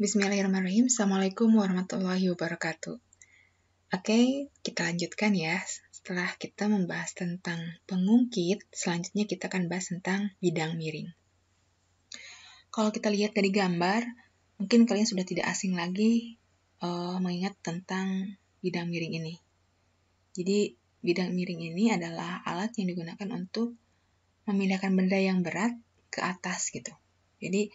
Bismillahirrahmanirrahim. Assalamualaikum warahmatullahi wabarakatuh. Oke, kita lanjutkan ya. Setelah kita membahas tentang pengungkit, selanjutnya kita akan bahas tentang bidang miring. Kalau kita lihat dari gambar, mungkin kalian sudah tidak asing lagi mengingat tentang bidang miring ini. Jadi, bidang miring ini adalah alat yang digunakan untuk memindahkan benda yang berat ke atas gitu. Jadi,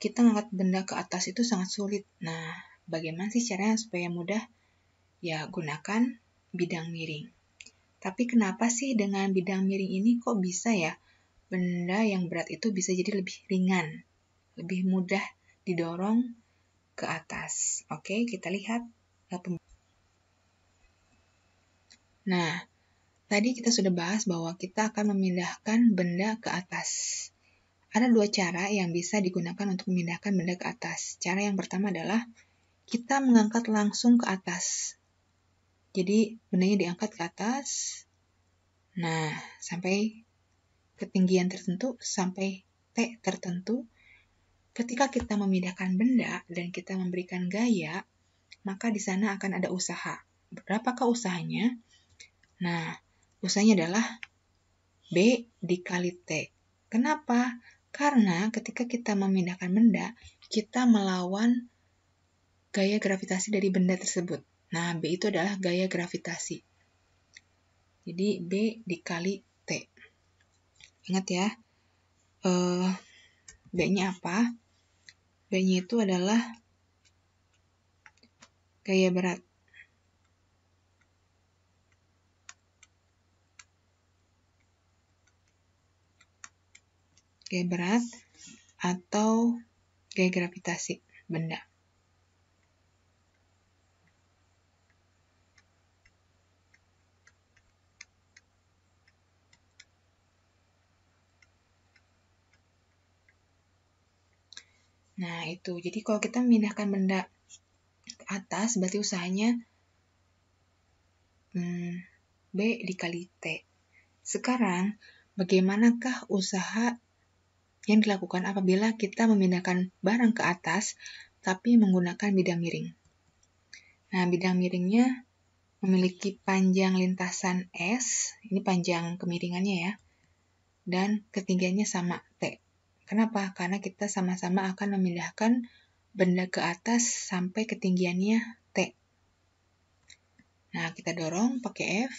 kita mengangkat benda ke atas itu sangat sulit. Nah, bagaimana sih caranya supaya mudah? Ya, gunakan bidang miring. Tapi kenapa sih dengan bidang miring ini kok bisa ya benda yang berat itu bisa jadi lebih ringan, lebih mudah didorong ke atas? Oke, kita lihat. Nah, tadi kita sudah bahas bahwa kita akan memindahkan benda ke atas. Ada dua cara yang bisa digunakan untuk memindahkan benda ke atas. Cara yang pertama adalah kita mengangkat langsung ke atas. Jadi, bendanya diangkat ke atas. Nah, sampai ketinggian tertentu, sampai T tertentu. Ketika kita memindahkan benda dan kita memberikan gaya, maka di sana akan ada usaha. Berapakah usahanya? Nah, usahanya adalah B dikali T. Kenapa? Karena ketika kita memindahkan benda, kita melawan gaya gravitasi dari benda tersebut. Nah, B itu adalah gaya gravitasi. Jadi, B dikali T. Ingat ya, B-nya apa? B-nya itu adalah gaya berat. Gaya berat atau gaya gravitasi benda. Nah, itu. Jadi kalau kita memindahkan benda ke atas, berarti usahanya B dikali T. Sekarang, bagaimanakah usaha yang dilakukan apabila kita memindahkan barang ke atas, tapi menggunakan bidang miring? Nah, bidang miringnya memiliki panjang lintasan S, ini panjang kemiringannya ya, dan ketinggiannya sama, T. Kenapa? Karena kita sama-sama akan memindahkan benda ke atas sampai ketinggiannya T. Nah, kita dorong pakai F,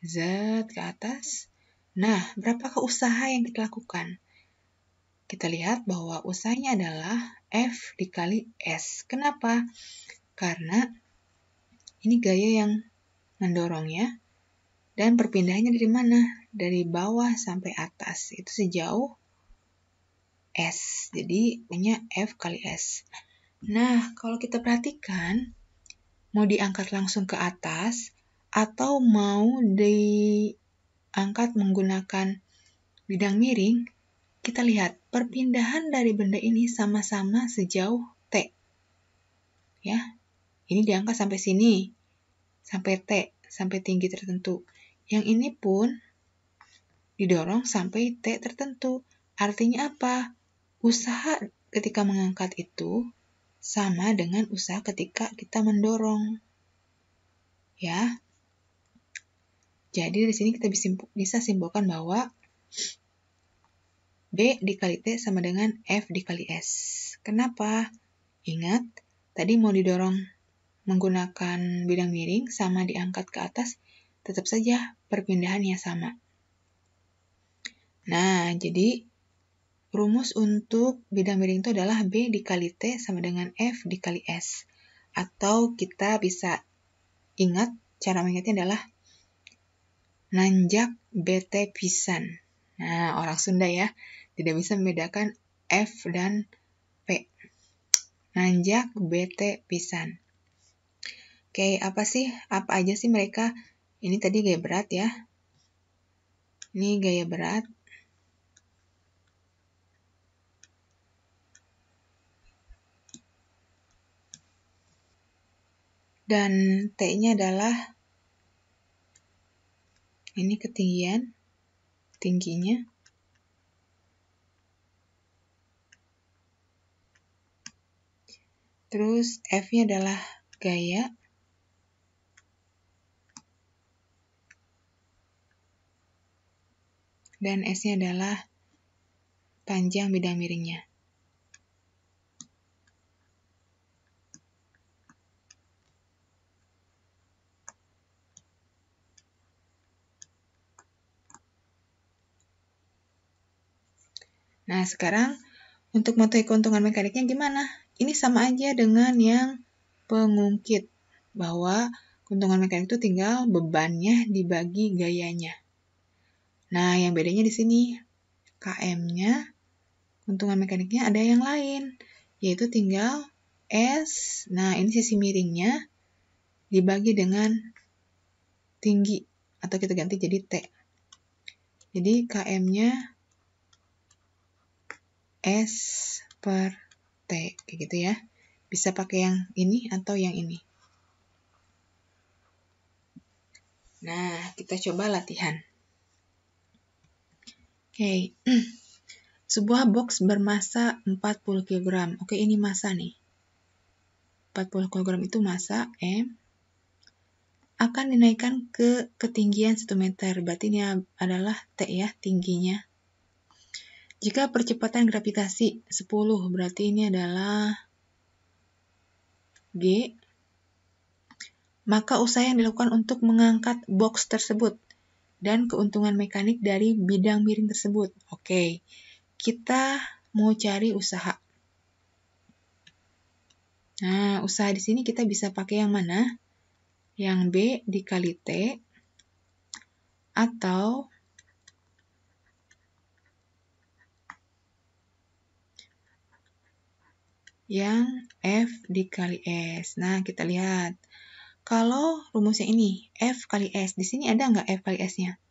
Z ke atas. Nah, berapakah usaha yang kita lakukan? Kita lihat bahwa usahanya adalah F dikali S. Kenapa? Karena ini gaya yang mendorongnya, dan perpindahannya dari mana? Dari bawah sampai atas. Itu sejauh S. Jadi, punya F kali S. Nah, kalau kita perhatikan, mau diangkat langsung ke atas, atau mau diangkat menggunakan bidang miring, kita lihat perpindahan dari benda ini sama-sama sejauh T. Ya, ini diangkat sampai sini, sampai T, sampai tinggi tertentu. Yang ini pun didorong sampai T tertentu. Artinya apa? Usaha ketika mengangkat itu sama dengan usaha ketika kita mendorong. Ya. Jadi di sini kita bisa simpulkan bahwa B dikali T sama dengan F dikali S. Kenapa? Ingat, tadi mau didorong menggunakan bidang miring sama diangkat ke atas, tetap saja perpindahannya sama. Nah, jadi rumus untuk bidang miring itu adalah B dikali T sama dengan F dikali S. Atau kita bisa ingat, cara mengingatnya adalah nanjak BT pisan. Nah, orang Sunda ya, tidak bisa membedakan F dan P. Nanjak BT pisan. Oke, apa aja sih mereka? Ini tadi gaya berat ya. Ini gaya berat. Dan T-nya adalah ini ketinggian, tingginya. Terus F-nya adalah gaya. Dan S-nya adalah panjang bidang miringnya. Nah, sekarang untuk mengetahui keuntungan mekaniknya gimana? Ini sama aja dengan yang pengungkit, bahwa keuntungan mekanik itu tinggal bebannya dibagi gayanya. Nah, yang bedanya di sini, KM-nya, keuntungan mekaniknya ada yang lain, yaitu tinggal S, nah ini sisi miringnya, dibagi dengan tinggi, atau kita ganti jadi T. Jadi KM-nya S per T, kayak gitu ya. Bisa pakai yang ini atau yang ini. Nah, kita coba latihan. Oke, sebuah box bermasa 40 kg. Oke, ini massa nih. 40 kg itu massa M. Akan dinaikkan ke ketinggian 1 meter. Berarti ini adalah T ya, tingginya. Jika percepatan gravitasi 10, berarti ini adalah G. Maka usaha yang dilakukan untuk mengangkat box tersebut dan keuntungan mekanik dari bidang miring tersebut. Oke, kita mau cari usaha. Nah, usaha di sini kita bisa pakai yang mana? Yang B dikali T, atau yang F dikali S. Nah, kita lihat. Kalau rumusnya ini, F kali S, di sini ada nggak F kali S-nya?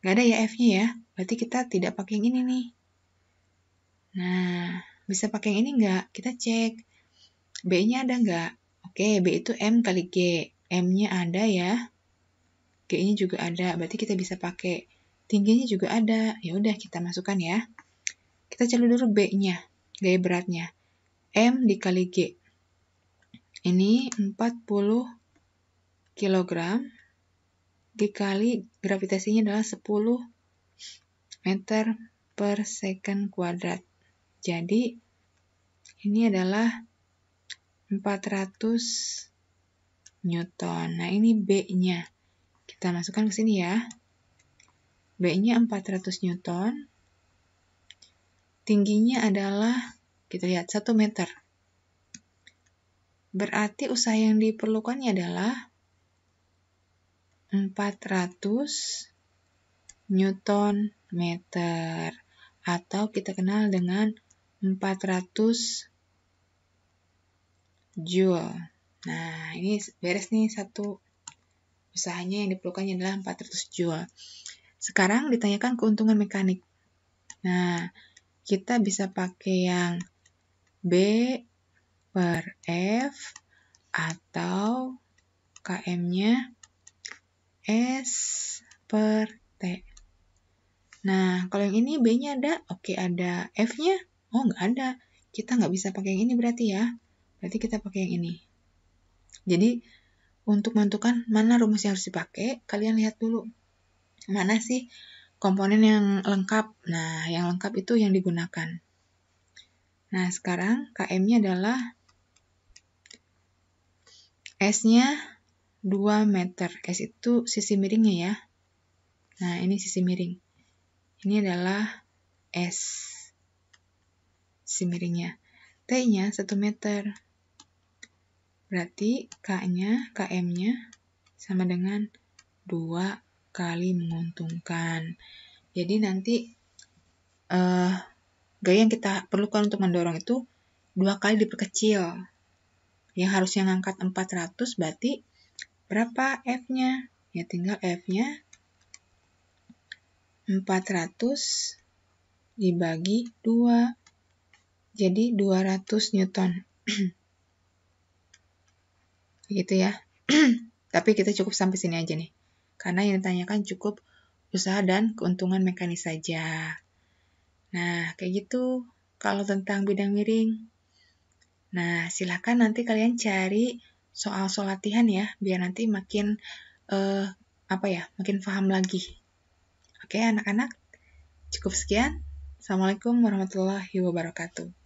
Nggak ada ya F-nya ya, berarti kita tidak pakai yang ini nih. Nah, bisa pakai yang ini nggak? Kita cek. B-nya ada nggak? Oke, B itu M kali G. M-nya ada ya. G-nya juga ada, berarti kita bisa pakai. Tingginya juga ada. Ya udah kita masukkan ya. Kita cari dulu B-nya, gaya beratnya. M dikali G. Ini 40 kg dikali gravitasinya adalah 10 meter per second kuadrat. Jadi, ini adalah 400 Newton. Nah, ini B-nya. Kita masukkan ke sini ya. B-nya 400 Newton. Tingginya adalah, kita lihat, 1 meter. Berarti usaha yang diperlukannya adalah 400 Newton meter. Atau kita kenal dengan 400 Joule. Nah, ini beres nih satu usahanya yang diperlukannya adalah 400 Joule. Sekarang ditanyakan keuntungan mekanik. Nah, kita bisa pakai yang B per F atau KM-nya S per T. Nah, kalau yang ini B-nya ada? Oke, ada. F-nya? Oh, nggak ada. Kita nggak bisa pakai yang ini berarti ya. Berarti kita pakai yang ini. Jadi, untuk menentukan mana rumus yang harus dipakai, kalian lihat dulu. Mana sih komponen yang lengkap? Nah, yang lengkap itu yang digunakan. Nah, sekarang KM-nya adalah S-nya 2 meter. S itu sisi miringnya ya. Nah, ini sisi miring. Ini adalah S. Sisi miringnya. T-nya 1 meter. Berarti KM-nya sama dengan 2 kali menguntungkan. Jadi nanti gaya yang kita perlukan untuk mendorong itu 2 kali diperkecil. Yang harusnya ngangkat 400 berarti berapa F-nya? Ya tinggal F-nya 400 dibagi 2. Jadi 200 Newton. Gitu ya. Tapi kita cukup sampai sini aja nih. Karena yang ditanyakan cukup usaha dan keuntungan mekanis saja. Nah, kayak gitu kalau tentang bidang miring. Nah, silahkan nanti kalian cari soal-soal latihan ya, biar nanti makin makin paham lagi. Oke, anak-anak, cukup sekian. Assalamualaikum warahmatullahi wabarakatuh.